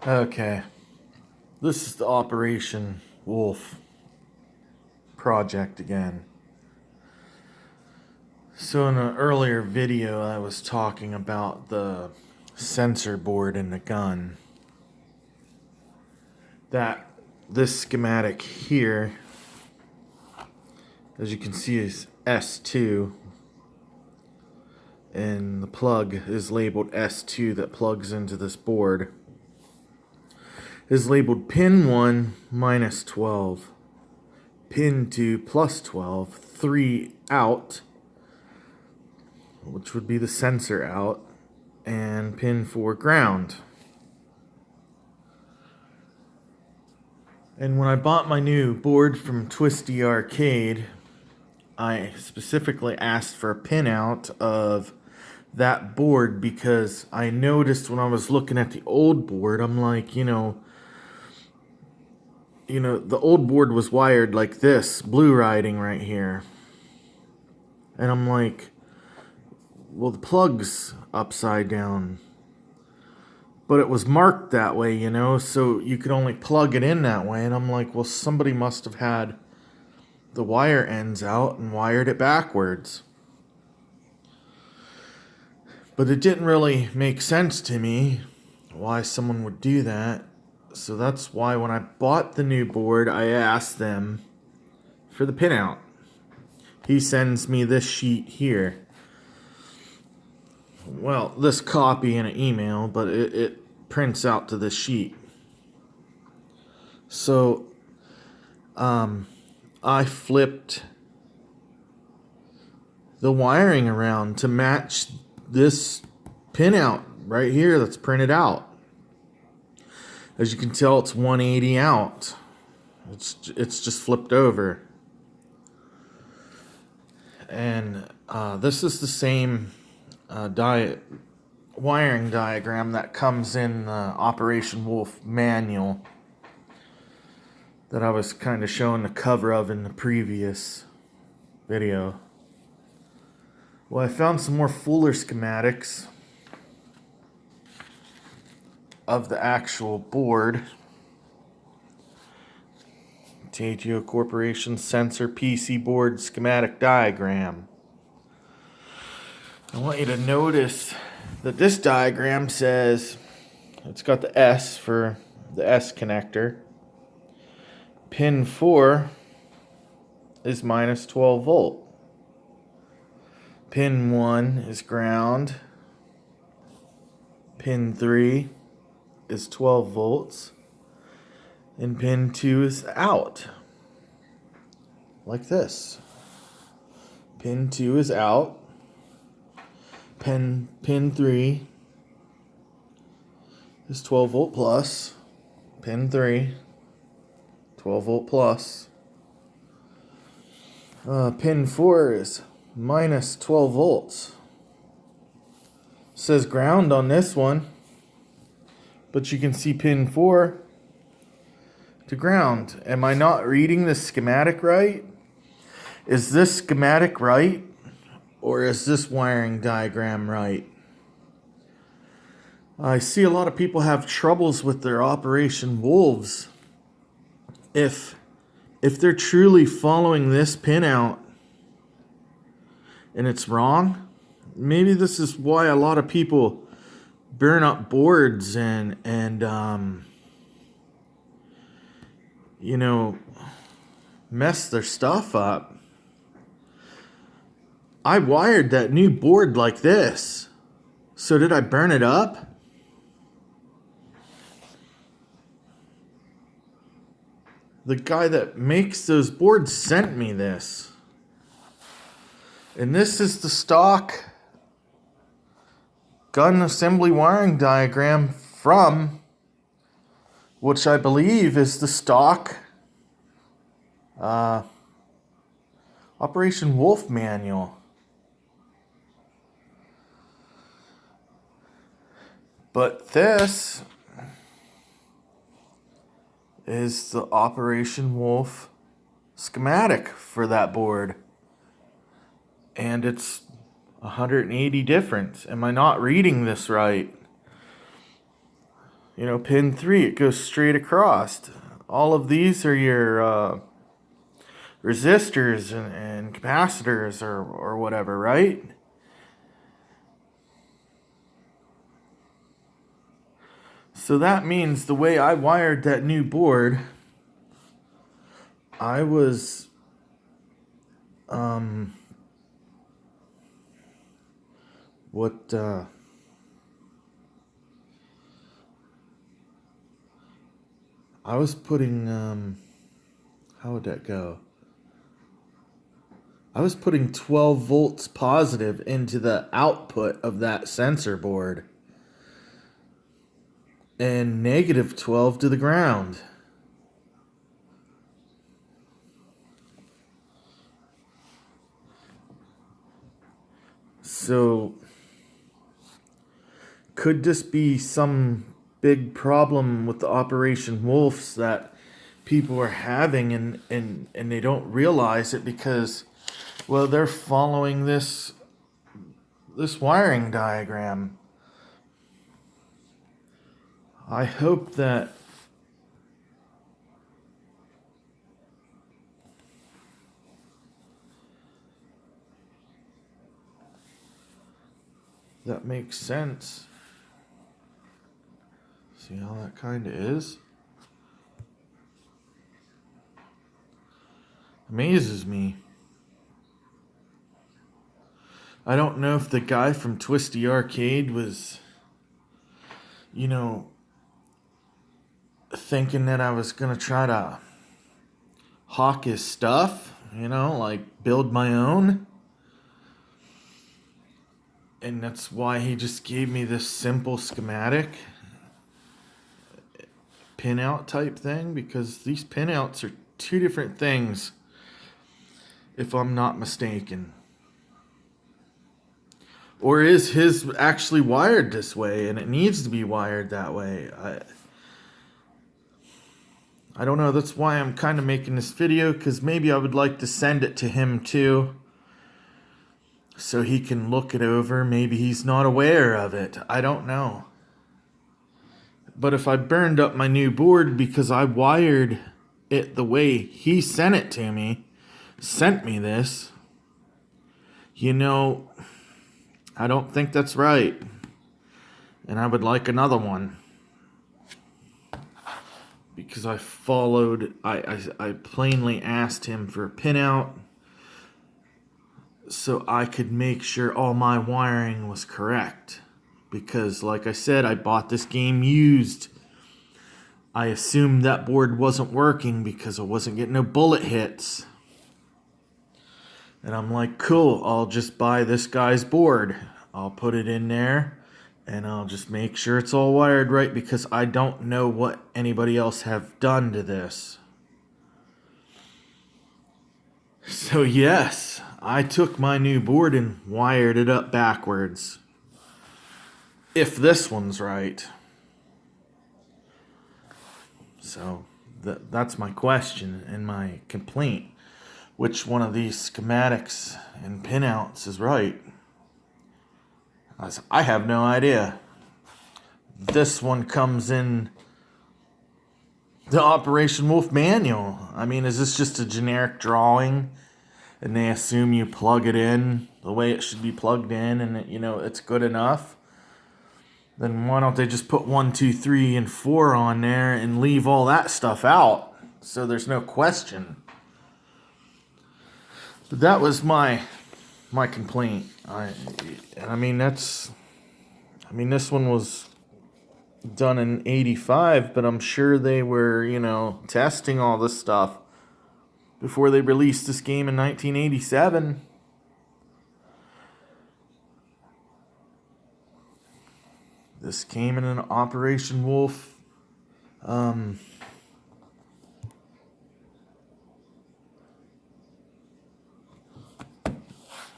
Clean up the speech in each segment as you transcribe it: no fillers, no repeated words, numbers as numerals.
Okay, this is the Operation Wolf project again. So in an earlier video I was talking about the sensor board in the gun. This schematic here, as you can see, is S2, and the plug is labeled S2 that plugs into this board. Is labeled pin 1 minus 12, pin 2 plus 12, 3 out, which would be the sensor out, and pin 4 ground. And when I bought my new board from Twisty Arcade, I specifically asked for a pinout of that board because I noticed when I was looking at the old board, I'm like, the old board was wired like this, blue writing right here. And I'm like, well, the plug's upside down. But it was marked that way, so you could only plug it in that way. And I'm like, well, somebody must have had the wire ends out and wired it backwards. But it didn't really make sense to me why someone would do that. So that's why when I bought the new board, I asked them for the pinout. He sends me this sheet here. Well, this copy in an email, but it prints out to this sheet. So, I flipped the wiring around to match this pinout right here that's printed out. As you can tell, it's 180 out. It's just flipped over. And this is the same wiring diagram that comes in the Operation Wolf manual that I was kind of showing the cover of in the previous video. Well, I found some more fuller schematics of the actual board. TATO Corporation Sensor PC Board Schematic Diagram. I want you to notice that this diagram says it's got the S for the S connector. Pin 4 is minus 12 volt. Pin 1 is ground. Pin 3 is 12 volts. And pin 2 is out. Like this. Pin 2 is out. Pin 3 is 12 volt plus. Pin 3, 12 volt plus. Pin 4 is minus 12 volts. It says ground on this one, but you can see pin 4 to ground. Am I not reading this schematic right? Is this schematic right? Or is this wiring diagram right? I see a lot of people have troubles with their Operation Wolves. If they're truly following this pinout and it's wrong, maybe this is why a lot of people burn up boards and mess their stuff up. I wired that new board like this. So did I burn it up? The guy that makes those boards sent me this. And this is the stock gun assembly wiring diagram from, which I believe is the stock Operation Wolf manual. But this is the Operation Wolf schematic for that board. And it's 180 different. Am I not reading this right? You know, pin 3, it goes straight across. All of these are your resistors and capacitors or whatever, right? So that means the way I wired that new board, I was what I was putting how would that go? I was putting 12 volts positive into the output of that sensor board and negative 12 to the ground. So could this be some big problem with the Operation Wolves that people are having and they don't realize it because, well, they're following this wiring diagram. I hope that that makes sense. See how that kind of is? Amazes me. I don't know if the guy from Twisty Arcade was, you know, thinking that I was gonna try to hawk his stuff, you know, like build my own. And that's why he just gave me this simple schematic pinout type thing, because these pinouts are two different things, if I'm not mistaken. Or is his actually wired this way and it needs to be wired that way? I don't know. That's why I'm kind of making this video, because maybe I would like to send it to him too, so he can look it over. Maybe he's not aware of it. I don't know. But if I burned up my new board because I wired it the way he sent it to me, sent me this, you know, I don't think that's right. And I would like another one. Because I I plainly asked him for a pinout so I could make sure all my wiring was correct. Because, like I said, I bought this game used. I assumed that board wasn't working because I wasn't getting no bullet hits. And I'm like, cool, I'll just buy this guy's board. I'll put it in there and I'll just make sure it's all wired right, because I don't know what anybody else have done to this. So yes, I took my new board and wired it up backwards. If this one's right. So that's my question and my complaint. Which one of these schematics and pinouts is right? I have no idea. This one comes in the Operation Wolf manual. I mean, is this just a generic drawing and they assume you plug it in the way it should be plugged in and it, you know, it's good enough? Then why don't they just put 1, 2, 3, and 4 on there and leave all that stuff out so there's no question? But that was my complaint. I mean, this one was done in 85, but I'm sure they were, you know, testing all this stuff before they released this game in 1987. This came in an Operation Wolf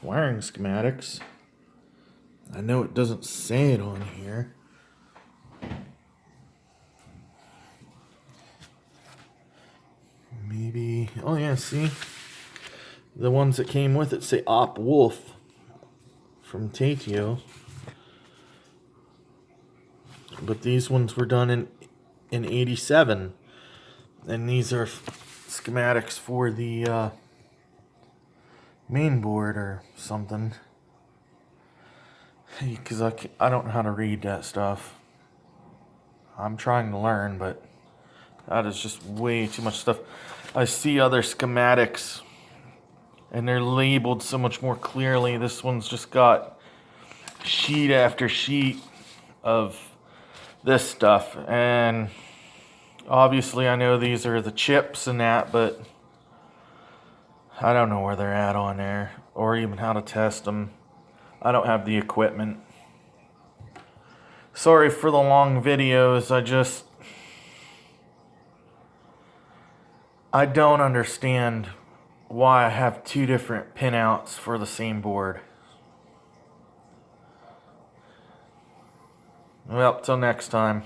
wiring schematics. I know it doesn't say it on here. Maybe, oh yeah, see? The ones that came with it say Op Wolf from Tatio. But these ones were done in 87. And these are schematics for the main board or something. Because I don't know how to read that stuff. I'm trying to learn, but that is just way too much stuff. I see other schematics and they're labeled so much more clearly. This one's just got sheet after sheet of this stuff. And obviously I know these are the chips and that, but I don't know where they're at on there or even how to test them. I don't have the equipment. Sorry for the long videos. I don't understand why I have two different pinouts for the same board. Well, till next time.